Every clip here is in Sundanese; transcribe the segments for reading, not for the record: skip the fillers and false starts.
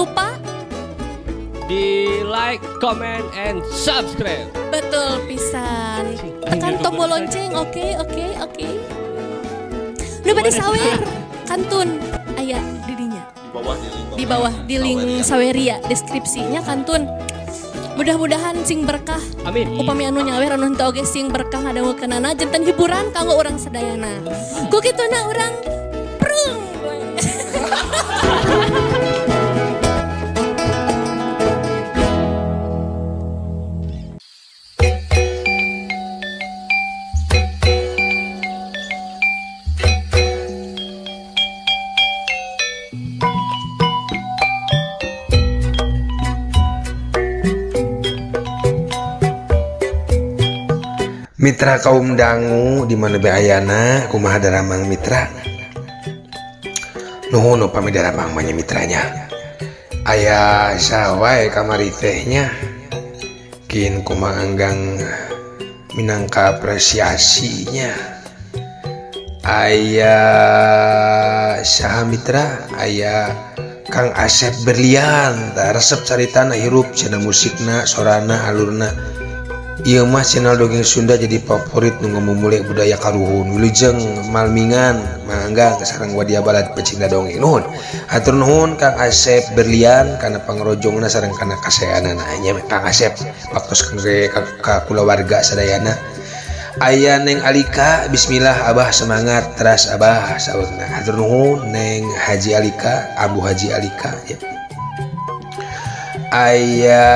lupa di like, comment, and subscribe. betul pisan. Tekan tombol lonceng, oke. Nu bade sawer kantun aya didinya. Di bawah di link Saweria deskripsinya kantun. Mudah-mudahan sing berkah. Amin. Upami anu nyawer anu henteu oge sing berkah ngadawukeunana janten hiburan kanggo urang sadayana. Ku kituna urang prung. Mitra kaum dangu di mana be ayana kumaha daramang mitra. Nuhun upami daramang manya mitranya. Aya sawae kamari tehnya. Kin kumaha anggang minangka apresiasinya. Aya saha mitra, aya Kang Asep Berlian, resep caritana hirup cenah musikna, sorana, alurna. Ieu mah channel dongeng Sunda jadi favorit nu ngomumulek budaya karuhun wilujeng malmingan mangga sareng wadia balad pecinta dongeng nuhun. Hatur nuhun Kang Asep Berlian kana pangrojongna sareng kana kasayanana nya Kang Asep waktos ka kulawarga sadayana. Aya Neng Alika, bismillah Abah semangat teras Abah saurna. Hatur nuhun Neng Haji Alika, Abu Haji Alika ya. Aya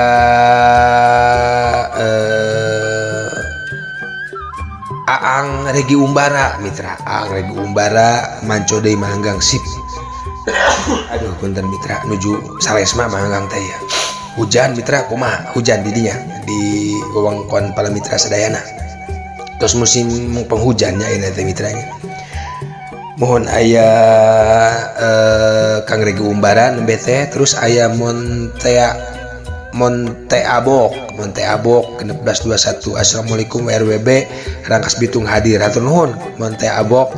Aang Regi Umbara mitra, Aang Regi Umbara manco deui manggang sip. Aduh punten mitra nuju Salesma manggang teh ya. Hujan mitra kumaha? Hujan di dinya di wewengkon para mitra sadayana. Terus musim penghujannya ini teh mitranya. Mohon aya Kang Regi Umbara nembe teh, terus aya Monte Abok 1621. Assalamualaikum RWB Rangkas Bitung hadir. Hatur nuhun Monte Abok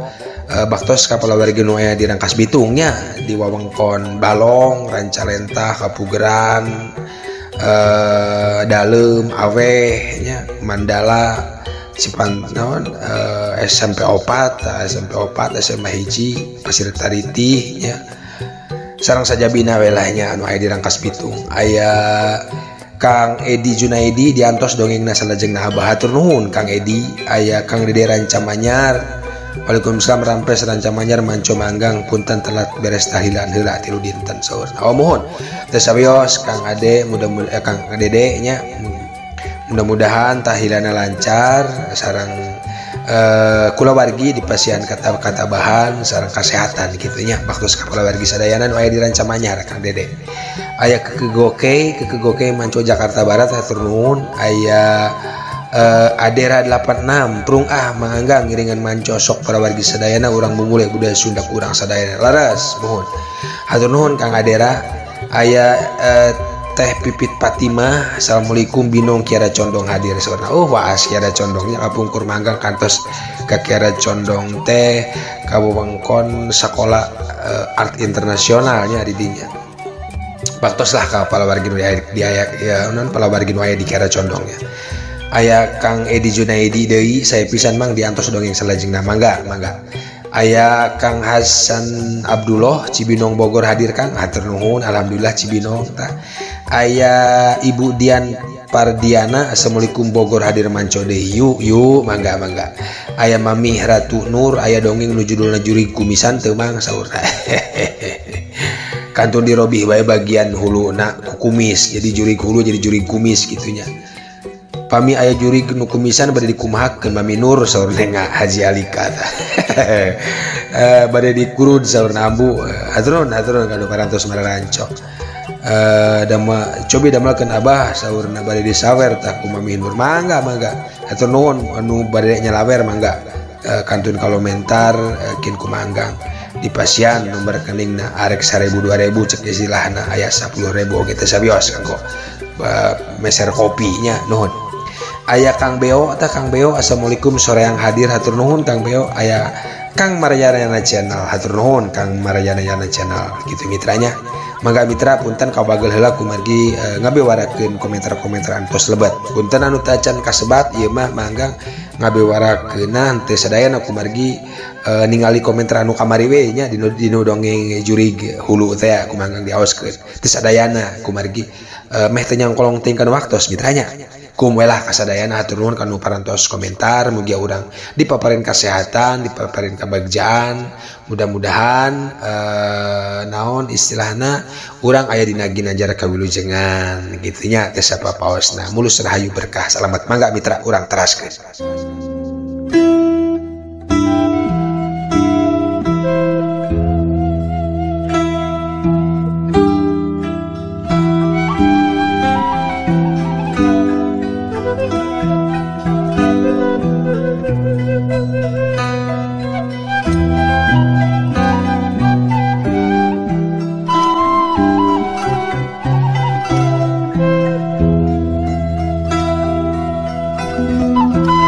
baktos kapal warga nu aya di Rangkas Bitungnya di wewengkon Balong, Rancalentah, Kapugeran, Dalem, Aweh nya, Mandala, Cipan naon SMP 4, SMA hiji, Pasir Tariti nya. Sarang saja bina welahnya anu aya di Rangkas Bitung. Aya Kang Edi Junaidi diantos dongengna salajengna Abah. Hatur nuhun Kang Edi. Aya Kang Dede Rancamanyar. Waalaikumsalam Rampes Rancamanyar manco manggang punten telat beres tahlilan heula 3 dinten saurna. Mohon teu sabios Kang Ade mudah-mudahan Kang Dede nya mudah-mudahan tahlilanna lancar sareng kulawargi dipasihan kata bahan sareng kesehatan gitunya baktos kulawargi sadayana nu aya di Rancamanyar Kang Dede. Aya kekegoke manco Jakarta Barat hatur nuhun. Aya Adera 86 prung manganggang ngiringan manco sok kulawargi sadayana urang mumule budaya Sunda urang sadayana laras mohon. Hatur nuhun Kang Adera. Aya Teh Pipit Fatimah, assalamualaikum Binong Kiara Condong hadir saudara. Waas Kiara Condongnya kapungkur manggang kantos ka Kiara Condong teh kabawangkon sekolah art internasionalnya di dinya. Baktos lah ka palawargi nu di aya ya non palawargi nu aya di Kiara Condongnya. Aya Kang Edi Junaidi deui saya pisan mang diantos dongeng salajengna mangga. Aya Kang Hasan Abdullah Cibinong Bogor hadir Kang. Hatur nuhun alhamdulillah Cibinong tah. Aya Ibu Dian Pardiana assalamualaikum Bogor hadir manco deui yuk mangga. Aya Mami Ratu Nur aya dongeng nu judulna Juri Kumisan teu mang saurna. Kantun dirobih bae bagian huluna kumis jadi juri hulu jadi juri kumis gitunya. Pami aya juri nu kumisan bade dikumahakeun Mami Nur saurna Haji Alika tah. Bade dikurud saurna Ambu. Haturun kanu parantos mararanco. Cobi damelkeun Abah saurna bade disawer tah ku Mami Nur mangga. Hatur nuhun anu bade nyalawer mangga. Kantun komentar kin kumanggang di pasian nomor rekeningna arek 1000 2000 cek istilahna aya 10.000 oge teh sabios kanggo meser kopinya nuhun. Aya Kang Beo assalamualaikum sore yang hadir hatur nuhun Kang Beo. Aya Kang Maryana Channel hatur nuhun Kang Maryana Channel gitu mitranya. mangga mitra punten kabagel heula kumargi ngabewarakeun komentar-komentar antos lebat. Punten anu tacan kasebat ieu mah mangga ngabewarakeunna teu sadayana kumargi ningali komentar anu kamari we nya dinu dongeng jurig hulu teh kumaha diaoskeun. Teu sadayana kumargi meh teu nyangkolong tingkan waktos mitranya. Kumwelah kasadayana hatur nuhun kanu parantos komentar mugia urang dipaparin kesehatan, dipaparin kebagjaan, mudah-mudahan naon istilahna urang aya dina ginanjar kawilujengan kitu nya teh sapapaosna mulus rahayu berkah salamet mangga mitra urang teraskeun.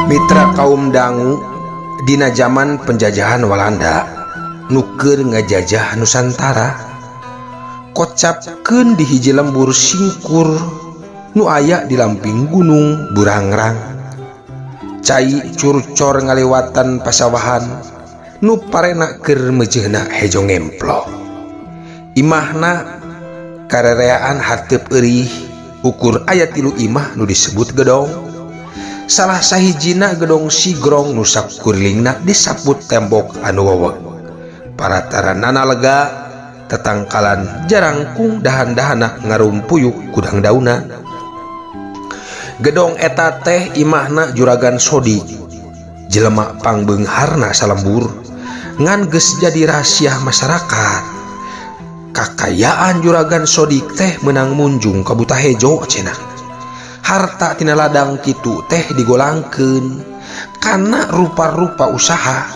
Mitra kaum dangu dina zaman penjajahan Walanda nuker ngajajah Nusantara kocapkeun di hiji lembur singkur nu aya di lamping gunung Burangrang cai curcor ngalewatan pasawahan nu parena keur mejeuna hejo ngemplo imahna karereaan harteup eurih ukur aya 3 imah nu disebut gedong. Salah sahijina gedong sigrong nu sakurlingna disaput tembok anu weweg. Parataranana lega tetangkalan jarangkung dahan-dahana ngarumpuyuk kudang dauna. Gedong eta teh imahna Juragan Sodi. Jelema pangbeungharna salembur ngan geus jadi rahasia masyarakat. Kakayaan Juragan Sodi teh meunang munjung ka Butahejo cenah. Harta tina ladang kitu teh digolangkeun kana rupa-rupa usaha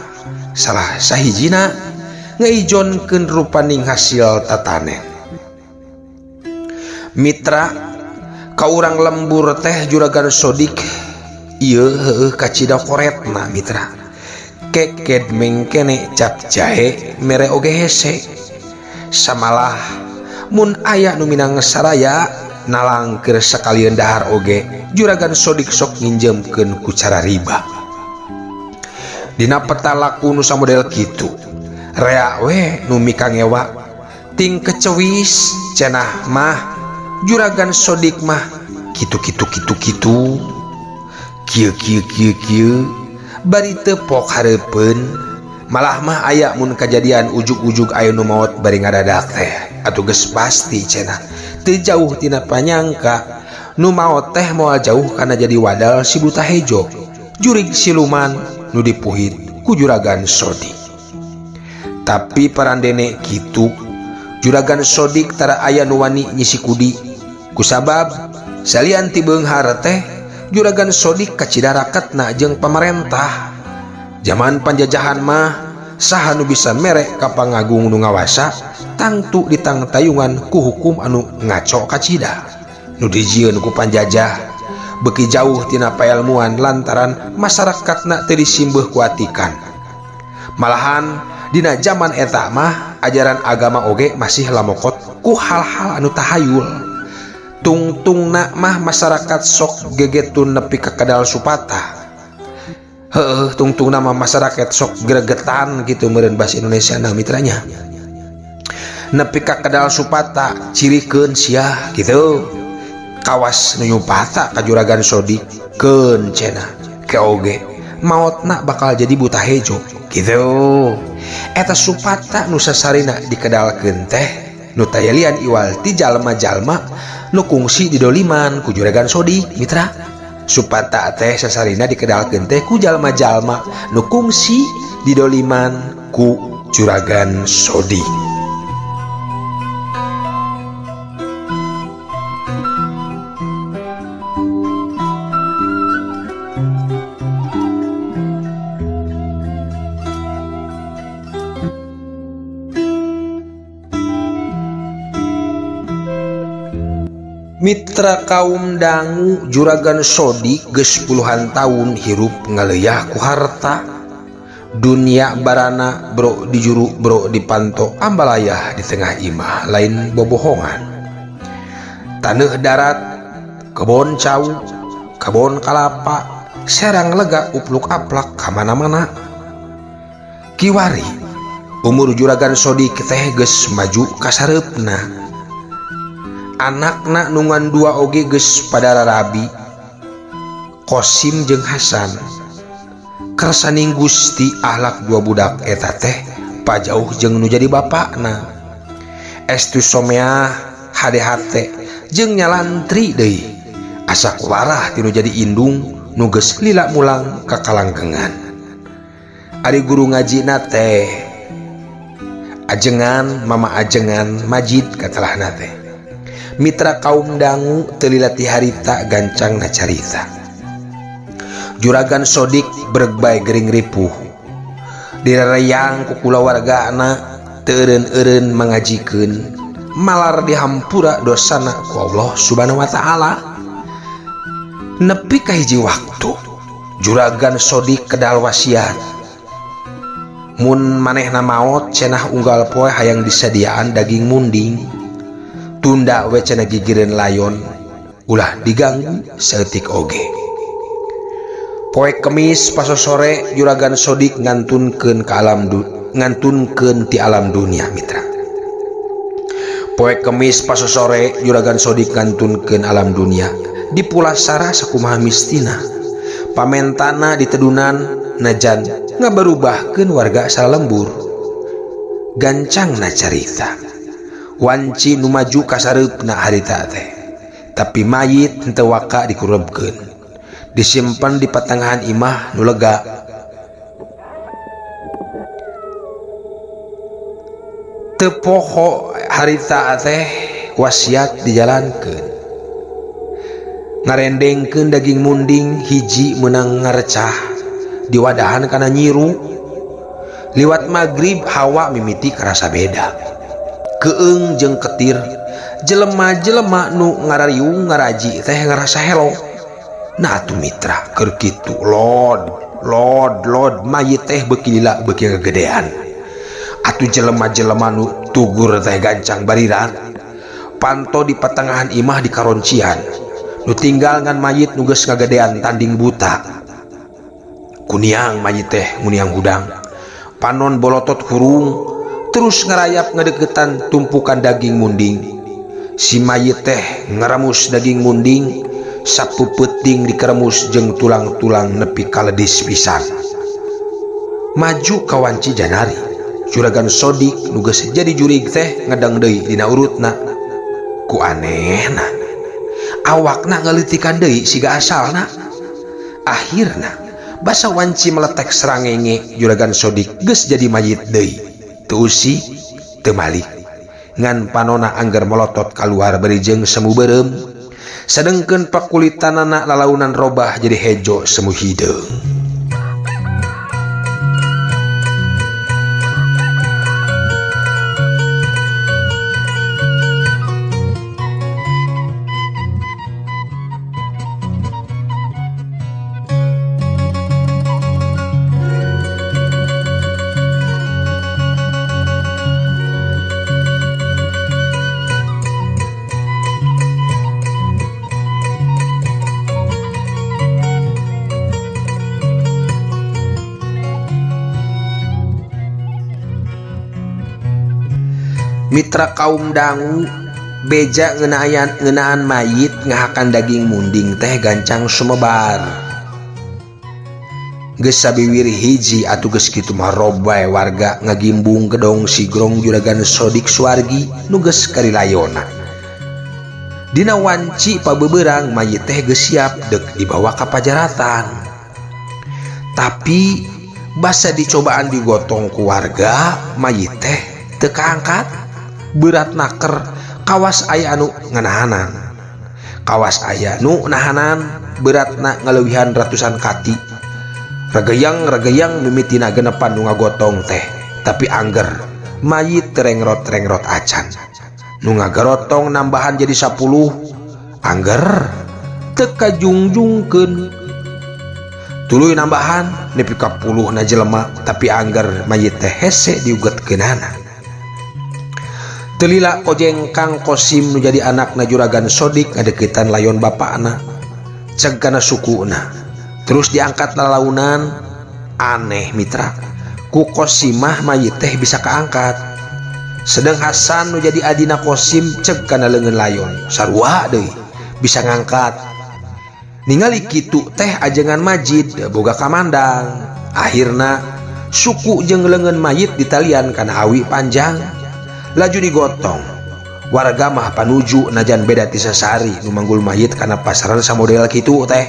salah sahijina ngaijonkeun rupaning hasil tatanen. Mitra ka urang lembur teh Juragan Sodik ieu heueuh kacida koretna mitra keked mengkene cap jahe mere oge hese samalah mun aya nu minang saraya nalangkeun sakalian dahar oge Juragan Sodik sok nginjemkeun ku cara riba. Dina peta laku nu samodel kitu rea we nu mikangewa ting kecewis cenah mah Juragan Sodik mah kitu kieu bari teu pok hareupeun malah mah aya mun kajadian ujug-ujug aya nu maot bari ngadadak teh atuh geus pasti cenah teu jauh tina panyangka nu maot teh moal jauh kana jadi wadal si Butahejo jurig siluman nu dipuhit ku Juragan Sodik. Tapi parandene kitu Juragan Sodik tara aya nu wani nyisi kudi kusabab salian ti beunghar teh Juragan Sodik kacida raketna jeung pamarentah. Zaman panjajahan mah saha nu bisa mere ka pangagung nu ngawasa tangtu ditangtayungan ku hukum anu ngaco kacida nu dijieun ku panjajah beuki jauh tina paelmuan lantaran masyarakatna teu disimbeuh ku atikan. Malahan dina zaman eta mah ajaran agama oge masih lamokot ku hal-hal anu tahayul. Tungtungna mah masyarakat sok gegetun nepi ka kadal supata. Heuh tungtungna mah masyarakat sok gregetan gitu meureun basa Indonesia na mitranya. Nepi ka kadal supata cirikeun sia gitu. Kawas nu nyupata ka Juragan Sodik keun cenah ke oge maotna bakal jadi Butahejo gitu. Eta supata nu sasarina dikedalkeun teh nu tayalian iwal ti jalma-jalma nu kungsi didoliman ku Juragan Sodik mitra. Supata teh sasarina dikedalkeun teh ku jalma-jalma nu kungsi didoliman ku Juragan Sodik. Mitra kaum dangu Juragan Sodik geus puluhan tahun hirup ngaleuyah ku harta dunia barana bro di juru bro dipanto ambalayah di tengah imah lain bobohongan. Taneuh darat kebon cau kebon kalapa serang lega upluk aplak kamana-mana. Kiwari umur Juragan Sodik teh geus maju kasareupna. Anakna nungan dua oge geus pada rarabi, Kosim jeung Hasan. Kersaning Gusti ahlak dua budak eta teh pajauh jeung nu jadi bapakna. Estu someah hadehate jeung nyalantri deui. Asa kularah tinu jadi indung nu geus lila mulang ka kalanggengan. Ari guru ngajina teh ajengan mama ajengan Majid katalahna teh. Mitra kaum dangu teu lila ti harita gancangna carita. Juragan Sodik beregbay gering ripuh direreyang ku kulawargana teu eureun-eureun mangajikeun malar dihampura dosana ku Allah Subhanahu wa taala. Nepi ka hiji waktu Juragan Sodik kedal wasiat, mun manehna maot cenah unggal poe hayang disediaan daging munding, tunda we cenah gigireun layon ulah diganggu saeutik oge. Poe Kemis pasosore Juragan Sodik ngantunkeun ti alam dunia mitra. Poe Kemis pasosore Juragan Sodik ngantunkeun alam dunia di pulasara sakumaha mistina. Pamentana ditedunan najan ngabarubahkeun warga salembur. Gancangna carita wanci nu maju kasareupna harita teh, tapi mayit henteu waka dikurebkeun, disimpan di patangahan imah nu lega. Teu poho harita teh wasiat dijalankeun, ngarendengkeun daging munding hiji meunang ngarecah diwadahan kana nyiru. Liwat magrib hawa mimiti karasa beda, keung jeung ketir jelema-jelema nu ngarariung ngaraji teh ngarasa helo. Nah atuh mitra keur kitu lod mayit teh beuki lila beuki ngagedean. Atuh jelema-jelema nu tugur teh gancang bariran panto di patangahan imah di karoncian, nu tinggal ngan mayit nu geus ngagedean tanding buta. Kuniang mayit teh muniang hudang, panon bolotot hurung terus ngarayap ngadeukeutan tumpukan daging munding. Si mayit teh ngaramus daging munding sapupeuting dikeremus jeung tulang-tulang nepi kaledis pisan. Maju kawanci janari Juragan Sodik nu geus jadi jurig teh ngedeng deui dina urutna. Ku anehna awakna ngalitikan deui siga asalna. Akhirna basa wanci meletek serangenge Juragan Sodik geus jadi mayit deui, teu usi teu malik. Ngan panona angger melotot kaluar berijeng semu beureum, sadengkeun pakulitanana lalaunan robah jadi hejo semu hideung. Mitra kaum dangu beja ngeunaan mayit ngahakan daging munding teh gancang sumebar. Geus sabiwir hiji atuh geus kitu mah robay warga ngagimbung gedong sigrong Juragan Sodik Suwargi nu geus karilayona. Dina wanci pabeubeurang mayit teh geus siap deuk dibawa ka pajaratan. Tapi basa dicobaan digotong ku warga mayit teh teu kaangkat. Berat naker kawas aya anu nganahanan, kawas aya nu nahanan beratna ngaleuwihan ratusan kati. Regeyang mimitina genepan nu ngagotong teh, tapi angger mayit terengrot acan. Nu ngagarotong nambahan jadi 10, angger teu kajungjungkeun. Tuluy nambahan nepi ka 10 na jelema tapi anggar mayit teh hese diugetkeunana. Telila kojeng Kang Kosim nu jadi anakna Juragan Sodik ngadeukeutan layon bapakna. Ceg kana sukuna. Terus diangkat lalaunan. Aneh mitra. Ku Kosimah mayit teh bisa kaangkat. Sedang Hasan nu jadi adina Kosim ceg kana leungeun layon. Sarua deui bisa ngangkat. Ningali kitu teh ajengan Majid boga kamandang. Akhirna suku jeung leungeun mayit ditalian kana awi panjang. Laju digotong. Warga mah panuju najan beda ti sasari nu manggul mayit kana pasaran samodel kitu teh.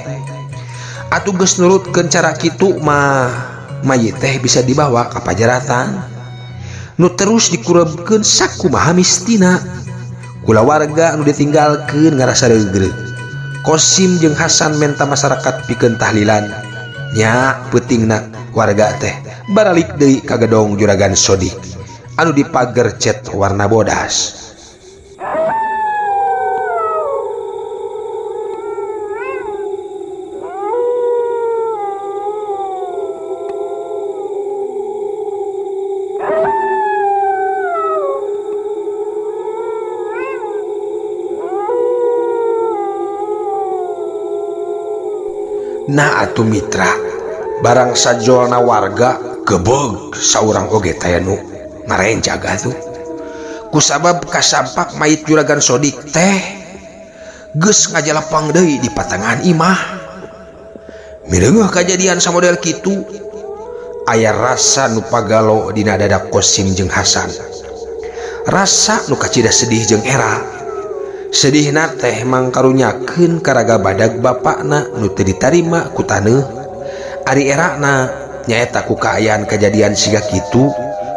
Atuh geus nurutkeun cara kitu mah mayit teh bisa dibawa ka pajaratan. Nu terus dikurebkeun sakumaha mistina. Kula warga nu ditinggalkeun ngarasa regreg. Kosim jeung Hasan menta masyarakat pikeun tahlilan. Nya peutingna warga teh baralik deui ka gedong Juragan Sodik anu dipager cet warna bodas. Nah atuh mitra, barang sajolna warga gebeg saurang oge taya nu ngarenjaga tuh. Kusabab kasampak mayit Juragan Sodik teh geus ngajalapang deui di patangan imah. Mireungeuh kajadian samodel kitu, aya rasa nu pagalo dina dada Kosim jeung Hasan. Rasa nu kacida sedih jeung era. Sedihna teh mangkarunyakeun karaga badag bapakna nu teu ditarima ku taneuh. Ari erana nyaeta ku kaayaan kejadian siga kitu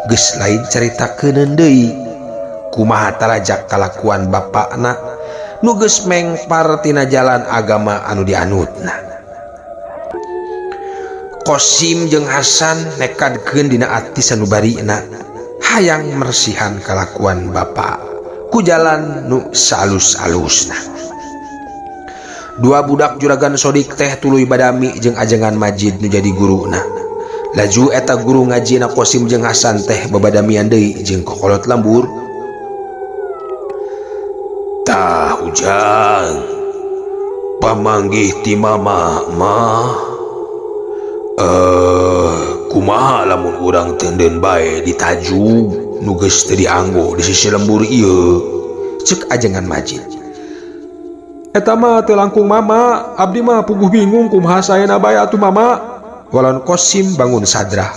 geus lain caritakeun deui. Kumaha talajak kalakuan bapakna nu geus mengpar tina jalan agama anu dianutna. Kosim jeung Hasan nekadkeun dina ati sanubarina hayang mersihan kalakuan bapak ku jalan nu salus-alusna. Dua budak Juragan Sodik teh tuluy badami jeung ajengan Majid nu jadi guruna. Laju eta guru ngajina Kosim jeung Hasan teh babadamian deui jeung kokolot lembur. Tah Ujang, pamanggih ti mama mah. Kumaha lamun urang tenden bae ditajug nu geus teu dianggo di sisi lembur ieu, ceuk ajengan Majid. Eta mah teu langkung mama, abdi mah puguh bingung kumaha saena bae atuh mama. Walon Kosim bangun sadrah.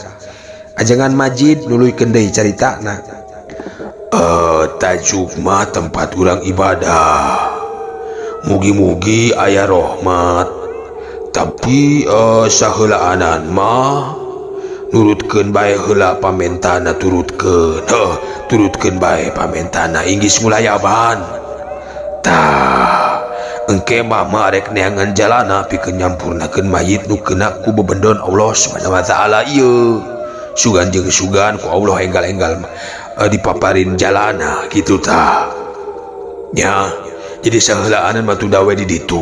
Ajengan Majid nuluykeun deui caritana. Tajuk mah tempat urang ibadah. Mugi-mugi aya rahmat. Tapi saheulaanan mah nurutkeun bae heula pamentana turutkeun bae pamentana inggis mulayaban. Tah engke mah rek neangan jalana pikeun nyampurnakeun mayit nu kena ku bebendon Allah Subhanahu wa taala ieu. Sugan jeung sugan ku Allah enggal-enggal dipaparin jalana kitu tah. Nya jadi saheulaanan mah tu dawe di ditu.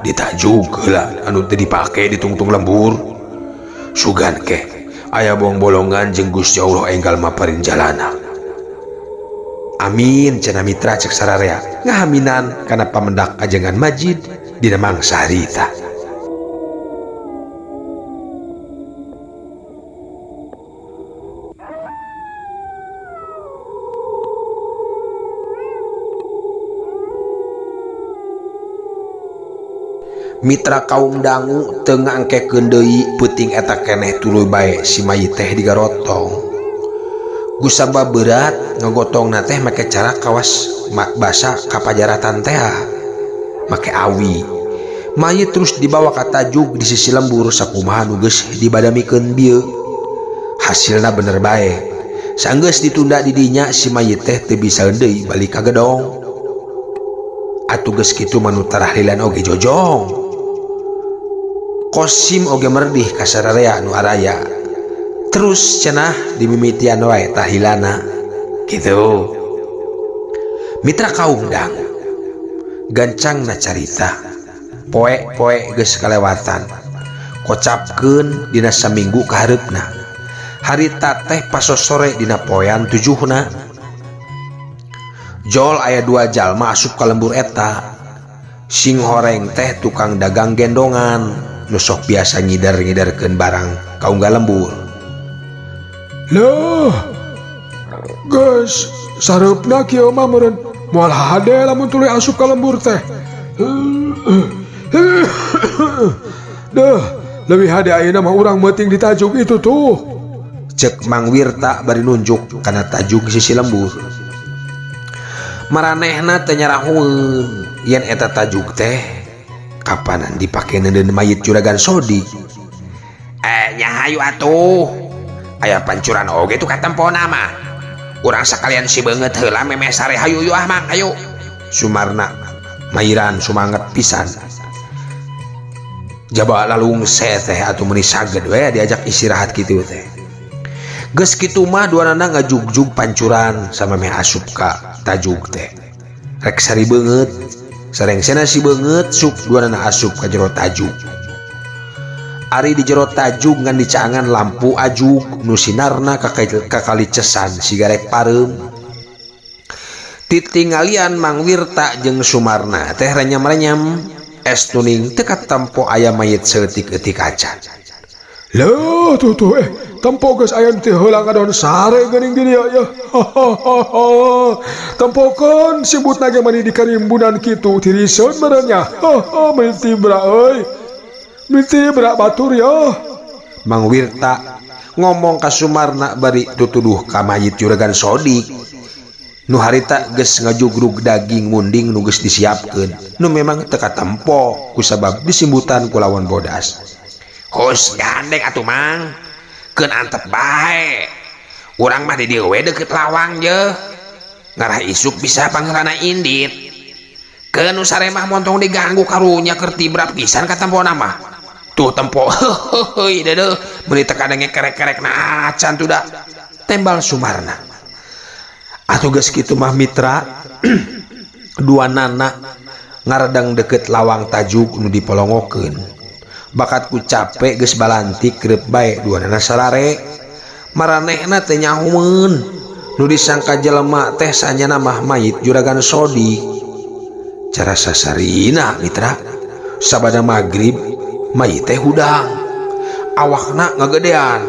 Ditajuk heula anu teu dipake ditungtung lembur. Sugan ke aya bolongan jeung Gusti Allah enggal maparin jalana. Amin cenah mitra cek sararea ngahaminan kana pamendak ajengan Majid dina mangsa harita. Mitra kaum dangu teu ngangkekeun deui peuting eta keneh tuluy bae si mayit teh digarotong. Gusaba berat ngagotongna teh make cara kawas basa ka pajaratan teh make awi. Mayit terus dibawa ka tajuk di sisi lembur sakumaha nu geus dibadamikeun bieu. Hasilna bener bae. Sanggeus ditunda di dinya si mayit teh teu bisa deui balik ka gedong. Atuh geus kitu manu tarahlilan oge jojong. Kosim oge merdih ka sararea nu araya. Terus cenah dimimitian wae tahilana kitu. Mitra kaum dangu gancangna carita poe-poe geus kalewatan. kocapkeun dina saminggu kahareupna. Harita teh pasos sore dina poean 7na. Jol aya 2 jalma asup ka lembur eta. Sing horeng teh tukang dagang gendongan, nu sok biasa ngidar-ngidarkeun barang ka unggal lembur. Lah, guys, sareupna kieu mah meureun moal hade lamun tuluy asup ka lembur teh. Dah, lebih hade ayeuna mah urang meuting di tajuk itu tuh. Cek Mang Wirta bari nunjuk kana tajuk sisi lembur. Maranehna teh nyarahueun yen eta tajuk teh kapanan dipake neudeun mayit juragan Sodik. Nya hayu atuh. Aya pancuran oge tuh katempona mah. Urang sakalian si beungeut heula meme sare hayu yuah Mang, hayu. Sumarna mairan sumanget pisan. Jaba lalung teh atuh meuni saged we diajak istirahat kitu teh. Geus kitu mah duanana ngajugjug pancuran sama meh asup ka tajuk teh. Rek sari beungeut, sarengsena si beungeut sup duanana asup ka jero tajuk. Ari di jero tajuk ngan dicaangan lampu ajug nu sinarna kakalicesan sigarek pareum. Titingalian Mang Wirta jeung Sumarna teh renyam-renyam es tuning teu katempo aya mayit seutik-eutik acan. Lah tuh tempo geus aya teh heula ngadon sare geuning di dieu ya. Tempokeun sibutna ge mani di karimbunan kitu tiriseun meureun nya. Menti bra euy. Menti bra batur ya. Mang Wirta ngomong ka Sumarna bari tutuduh ka mayit juragan Sodik. Nu harita geus ngajugrug daging munding nu geus disiapkeun. Nu memang teu katempo kusabab disimbutan ku lawan bodas. Hos gandeng atuh Mang, keun antep bae. Urang mah di dieu we deukeut lawang je. Ngarah isuk bisa pangeurana indit. Keun nu sare mah montong diganggu karunya keur tibra pisan katempona mah. Tuh tempo heuheuy deudeuh meuni teu kadenge kerek-kerek na acan tuh da. Tembal Sumarna. Atuh geus kitu mah mitra duanana ngaredang deukeut lawang tajuk nu dipolongokeun. Bakat ku capek geus balantik kreup bae duanana sarare. Maranehna teh nyahoeun nu disangka jelema teh sanyana mah mayit juragan Sodik. Cara sasarina mitra sabada magrib mayit teh hudang, awakna ngagedean.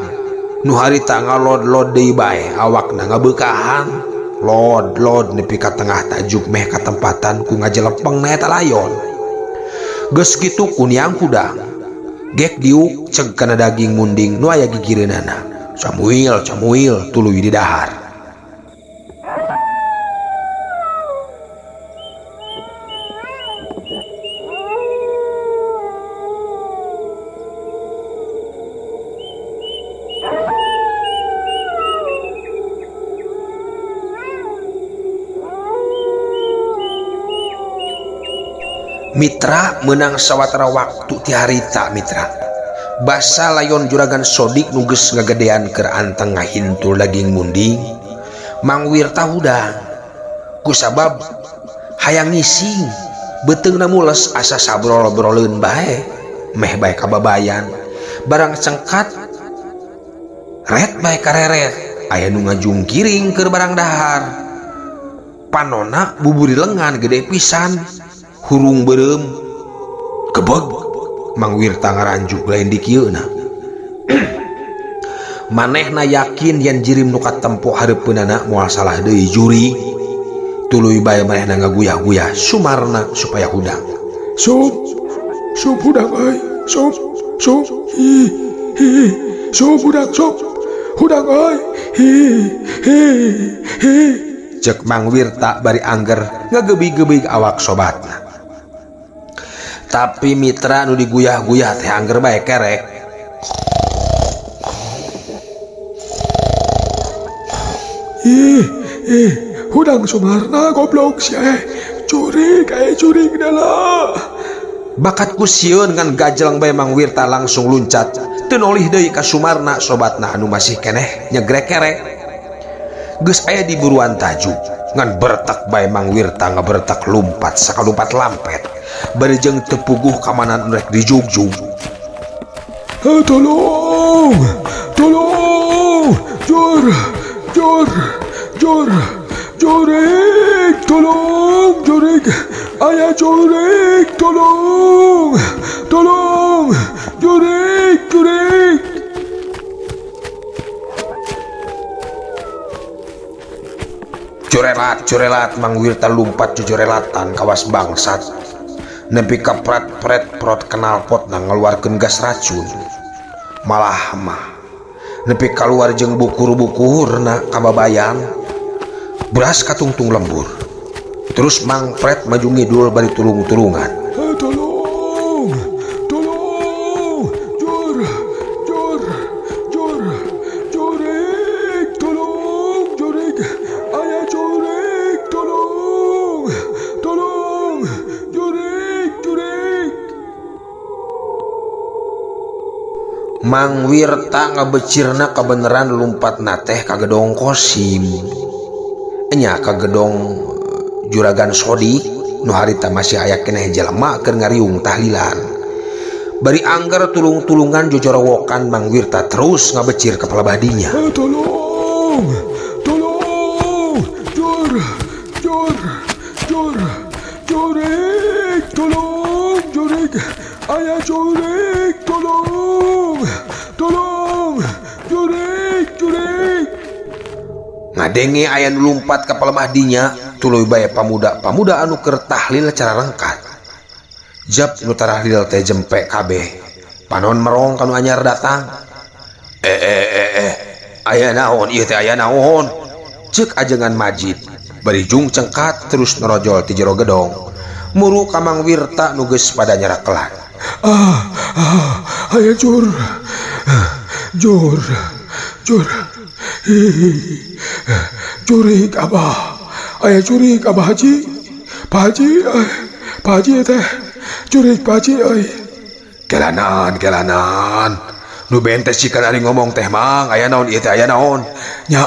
Nu harita ngalod-lod deui bae awakna ngabeukahan. Lod nepi ka tengah tajuk meh katempatan ku ngajelepeng na eta layon. Geus kitu kuniang hudang gek diuk ceg kana daging munding nu aya gigireunana. Camuil tuluy di dahar. Mitra menang sawatara waktu ti harita mitra. Basa layon juragan Sodik nu geus ngagedean keur anteng ngahintul daging munding. Mang Wirta hudang. Kusabab hayang ngising, beuteungna mules asa sabrol-broleun bae, meh bae kababayan. Barang cengkat ret bae kareret, aya nu ngajungkiring keur barang dahar. Panona buburi lengan gede pisan. Hurung beureum kebeg Mang Wirta ngaranjuk lain di kieuna. Manehna yakin yen jirim nu katempo hareupeunana moal salah deui juri. Tuluy bae manehna ngaguyah-guyah Sumarna supaya hudang. Sup hudang euy, sup. Sup hudang euy. Cek Mang Wirta bari angger ngagebig-gebig awak sobatna. Tapi mitra nu diguyah-guyah teh angger bae kerek. Hudang Sumarna goblok sia. Curi gala. Bakat ku sieun ngan gajelang bae Mang Wirta langsung luncat. Teu nolih deui ka Sumarna sobatna anu masih keneh nyegrek kerek. Geus aya di buruan tajuk ngan bertek bae Mang Wirta ngabertek lumpat sakalumpat lampet. Bari jeung tepuguh kamanan rek dijugjug. Tolong, tolong, Jorik, tolong, Jorik, ayah Jorik, tolong, Jorik. Curelat Mang Wirta lumpat jujurelatan kawas bangsat nepi ka pret prot knalpot na ngeluarkeun gas racun malah mah nepi kaluar jeung bukur-bukurna kababayan beras katungtung lembur terus Mang Pret maju ngidul bari tulung-tulungan. Tolong, Jorik, tolong, Jorik, ayah Jorik, tolong, Jorik. Mang Wirta ngabecirna kebeneran lumpat nateh ka gedong Kosim nya ka gedong Juragan Sodik nu harita masih aya keneh jelema keur ngariung tahlilan bari anggar tulung-tulungan jojorowokan Mang Wirta terus ngabecir ka palabadinya. Tolong, Jorik, tolong, Jorik, ayah Jorik, tolong, Jorik. Ngadenge aya nu lumpat ka palabadinya tuluy bae pamuda anu keur tahlil cara rengkat. Jap nu tarahlil teh jempe kabeh. Panon merong kanu anyar datang. Aya naon ieu teh aya naon? Ceuk ajengan Majid. Bari jung cengkat terus nerojol ti jero gedong. Muru ka Mang Wirta nu geus pada nyarakelan. Aya Jur. Jurik abah. Aya Jurik abah Haji. Pak Haji teh. Jurik Pak Haji euy. Kelanan. Nu bentes sikeun ari ngomong teh Mang, aya naon ieu teh aya naon? Nya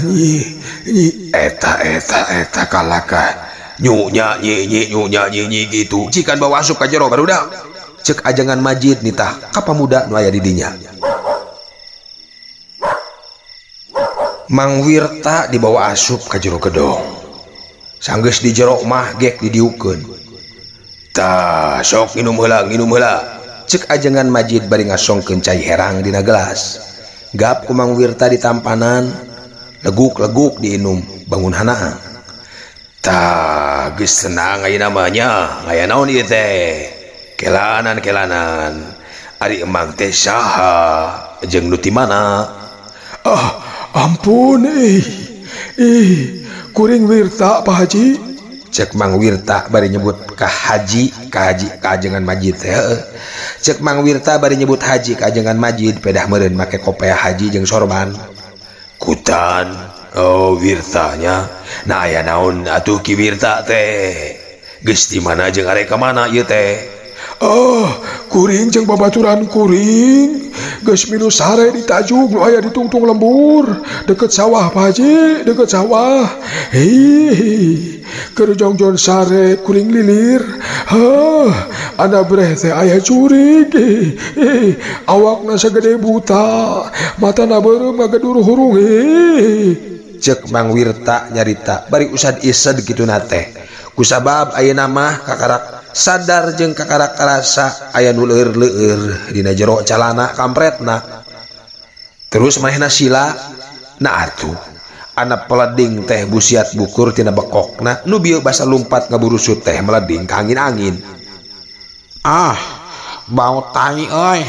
nyi. Eta kalaka. Nyunya nyi gitu. Cikan bawa asup ka jero barudak. Ceuk ajengan Majid nitah ka pamuda nu aya di dinya. Mang Wirta dibawa asup ka jero gedong. Sanggeus di jero mah gek didiukeun. Tah, sok nginum heula. Ceuk ajengan Majid bari ngasongkeun cai herang dina gelas. Gap ku Mang Wirta di tampanan, leguk diinum bangun hanaang. Tah, geus senang aya namanya. Aya naon ieu teh? Kelanan. Ari emang teh saha? Jeung nu ti mana? Ampun kuring Wirta Pak Haji. Cek Mang Wirta bari nyebut ka Haji ka ajengan Majid teh. Cek Mang Wirta bari nyebut Haji ka ajengan Majid pedah meureun make kopiah haji jeung sorban. Kutan, Wirtanya. Nah aya naon atuh ki Wirta teh? Geus di mana jeung are ka mana ieu teh? Kuring jeung babaturan kuring geus minus sare di tajuk nu aya di tungtung lembur deket sawah Pak Haji, deket sawah. Keur jongjon sare kuring lilir. Ana breh teh aya Jurik. Awakna sagede buta, matana beureum ngagedur hurung. Cek Mang Wirta nyarita bari usad-isad kituna teh. Kusabab ayeuna mah kakarak sadar jeung kakarak karasa aya nu leueur dina jero calana kampretna. Terus manehna sila na atuh anak peleding teh busiat bukur tina bekokna nu bieu basa lumpat ngaburusut teh meleding ka angin-angin. Bau tai euy.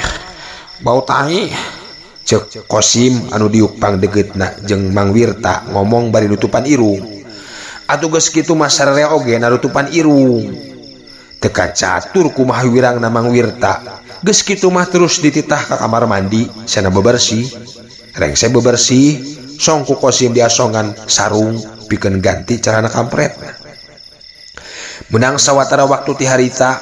Bau tai. Cek Kosim anu diuk pangdegeutna jeung Mang Wirta ngomong bari nutupan irung. Atuh geus kitu mah sararea oge narutupan irung. Teka catur kumaha wirangna Mang Wirta. Geus kitu mah terus dititah ka kamar mandi sana bebersih. Rengse bebersih, songku Kosim diasongan sarung pikeun ganti carana kampret. Menang sawatara waktu ti harita,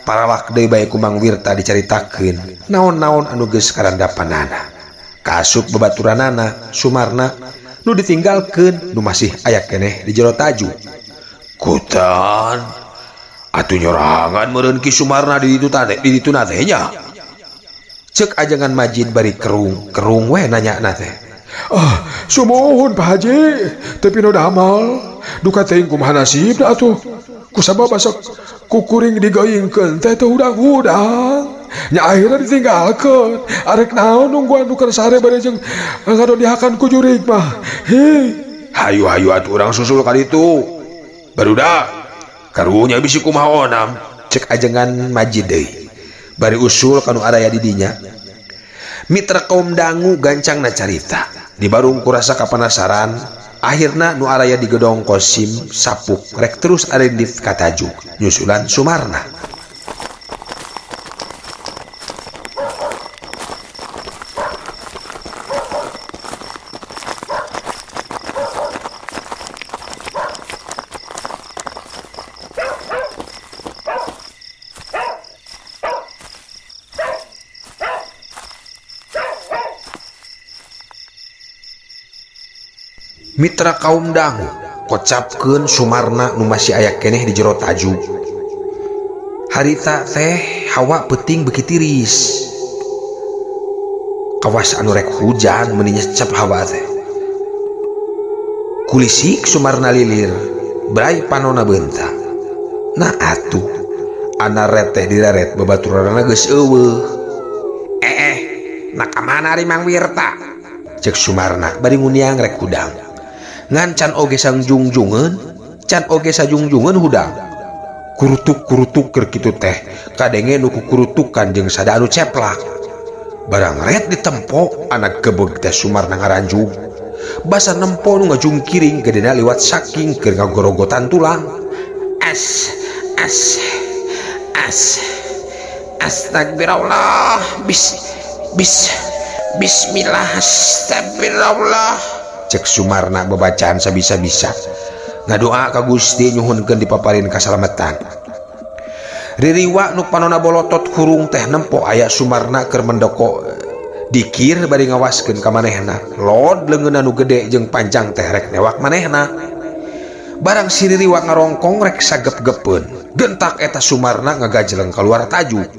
parawak deui bae ku Mang Wirta dicaritakeun naon-naon anu geus karandapanana. Kaasup babaturanana, sumarna nu ditinggalkeun nu masih aya keneh di jero taju. Kutan Atuh nyorangan meureun Ki Sumarna di ditu teh nya. Cek ajangan Majid bari kerung we nanya teh. Sumuhun Pak Haji, tapi no damal duka teuing kumaha nasib da atuh. Kusabab basok kukuring digoyingkeun teh teu hudang-hudang. Nya akhirnya ditinggalkeun. Arek naon nungguan nuker sare bari jeung ngadodihakan ku jurig mah. Hayu atuh urang susul ka ditu. Barudak karunya bisi kumaha onam, cek ajengan Majid deui. Bari usul kanu araya di dinya. Mitra kaum dangu gancangna carita. Di barung kurasa kapanasaran, akhirna nu araya di gedong Kosim sapuk rek terus arendit ka tajuk nyusulan Sumarna. Mitra kaum dangu kocapkeun Sumarna nu masih aya keneh di jero tajuk. Harita teh hawa peuting beuki tiris. Kawas anu rek hujan meuni nyecep hawa teh. Kulisik Sumarna lilir, brai panonna beunta. Nah atuh ana reteh diraret babaturanna geus eueuh. Na kamana ari Mang Wirta? Cek Sumarna bari nguniang rek hudang. Ngan can oge sangjungjungeun, can oge sajungjungeun hudang. Kurutuk keur kitu teh, kadenge nu kukurutukan jeung sada anu ceplak. Barang ret ditempo anak gebeg teh Sumarna ngaranjug. Basa nempo nu ngajungkiring gedena liwat saking keur ngagorogotan tulang. Astagfirullah. Bismillah astagfirullah. Cek Sumarna babacaan sabisa-bisa. Ngadoa ka Gusti nyuhunkeun dipaparin kasalametan. Ririwa nu panonna bolotot hurung teh nempo aya Sumarna keur mendoko dikir bari ngawaskeun ka manehna. Lod leungeunna nu gede jeung panjang teh rek newak manehna. Barang si Ririwa ngarongkong rek sagep-gepeun. Gentak eta Sumarna ngagajleng kaluar tajuk.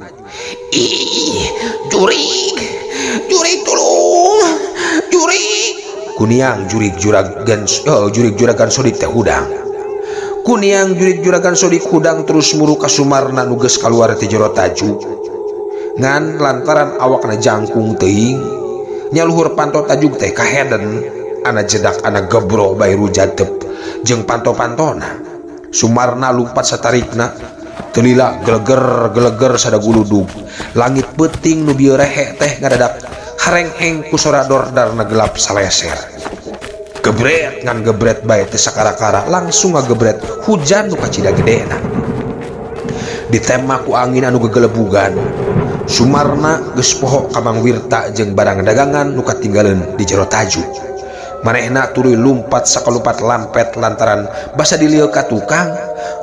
Jurig tulung. Kuniang jurig juragan sodik teh hudang. Kuniang jurig juragan sodik hudang terus muru ka Sumarna nu geus kaluar ti jero tajuk. Ngan lantaran awakna jangkung teuing, nyaluhur panto tajuk teh kaheden, ana jedak ana gebro bae rujatep jeung panto-pantona. Sumarna lumpat satarikna, telila geleger sada guludug. Langit peuting nu bieu rehe teh ngadadak hareng-heng ku sora dordarna gelap saleser. Gebret bae teh sakara-kara langsung ngagebret hujan nu kacida gedena. Ditembak ku angin anu gegelebugan, Sumarna geus poho ka Mang Wirta jeung barang dagangan nu katinggaleun di jero tajuk. Manehna tuluy lumpat sakalupat lampet lantaran basa dilieu ka tukang.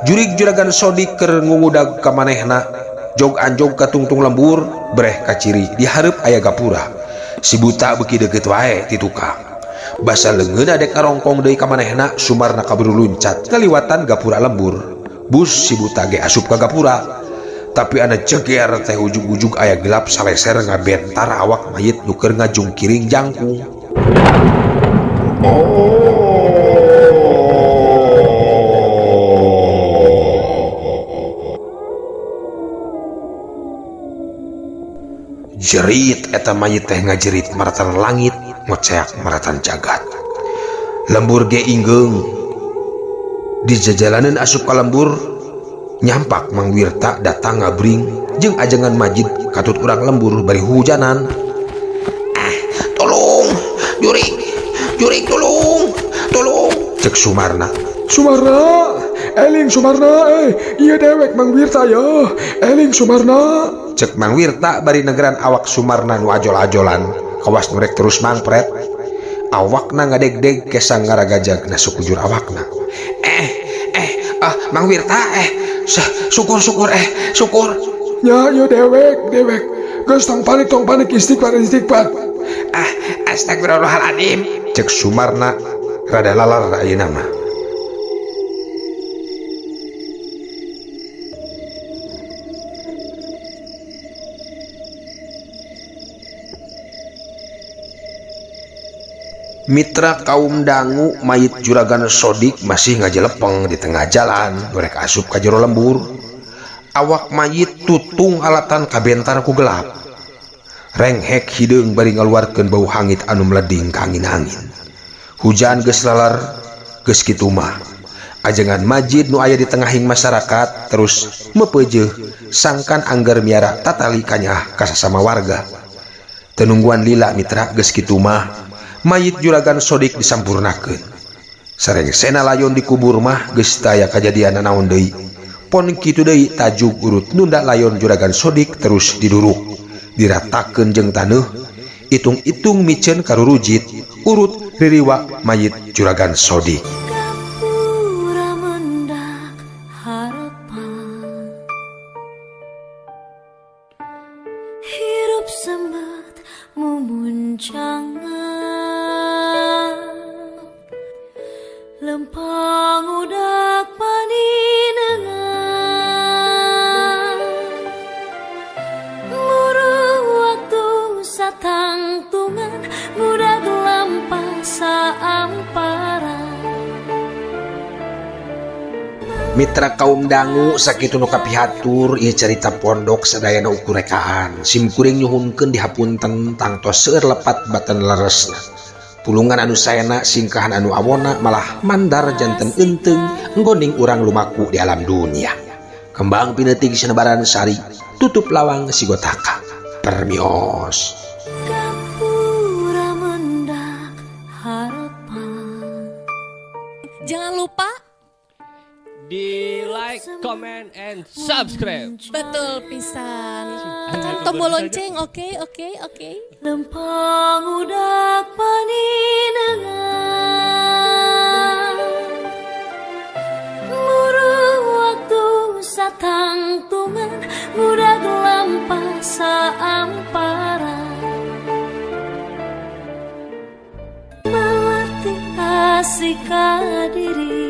Jurig juragan sodik keur ngungudag ka manehna, jog anjog ka tungtung lembur, breh ka ciri di hareup aya gapura. Si buta beuki deukeut wae ti tukang. Basa leungeun adek ngarongkong deui ka manehna, Sumarna kaburu luncat ngaliwatan gapura lembur. Bus si buta ge asup ka gapura. Tapi ana ceger teh ujug-ujug aya gelap saleser ngabentar awak mayit nu keur ngajungkiring jangkung. Jerit eta mayit teh ngajerit maratan langit, ngoceak maratan jagat. Lembur ge inggeung. Di jajalaneun asup ka lembur, nyampak Mang Wirta datang ngabring jeung ajengan Majid katut urang lembur bari hujanan. Tolong, jurig tolong. Cek Sumarna. Eling Sumarna, iya dewek Mang Wirta ya. Eling Sumarna. Cek Mang Wirta bari negeran awak Sumarna nu ajol-ajolan, kawas nurek terus mangpret. Awakna ngadeg-deg kesang ngaragajagna sukujur awakna. Mang Wirta, syukur. Ya dewek. Geus tong panik istighfar. Astagfirullahaladzim. Cek Sumarna rada lalar ayeuna mah. Mitra kaum dangu mayit Juragan Sodik masih ngajelepeng di tengah jalan gorek asup ka jero lembur. Awak mayit tutung alatan kabentar ku gelap. Renghek hideung bari ngaluarkeun bau hangit anu meleding ka angin-angin. Hujan geus laler geus kitu mah. Ajengan majid nu aya di tengahing masyarakat terus mepeujeun sangkan angger miara tatali kanyah ka sasama warga. Tenungguan lila mitra geus kitu mah mayit Juragan Sodik disampurnakeun. Sareng sena layon dikubur mah geus taya kajadian naon deui. Pon kitu deui tajuk urut nunda layon Juragan Sodik terus diduruk diratakeun jeung taneuh itung-itung miceun karurujit urut ririwa mayit Juragan Sodik. Hirup sembat mumuncangan lempang udak paninengan muru waktu satangtungan mudah gelampah saampara. Mitra kaum dangu sakitu nu kapihatur ieu carita pondok sadayana ukurekaan simkuring nyuhunkeun dihapunten tangtos seueur lepat baten leresna. Pulungan anu saena singkahan anu awona malah mandar janten enteung nggoning urang lumaku di alam dunia. Kembang pineutik sanebaran sari tutup lawang sigotaka. Permios. Gapura mendak harapan. Jangan lupa di like, comment, and subscribe. betul pisan. Tekan tombol lonceng, oke. Lempang udak paninengan muru waktu satangtungan mudah gelampah saampara melatih asik diri.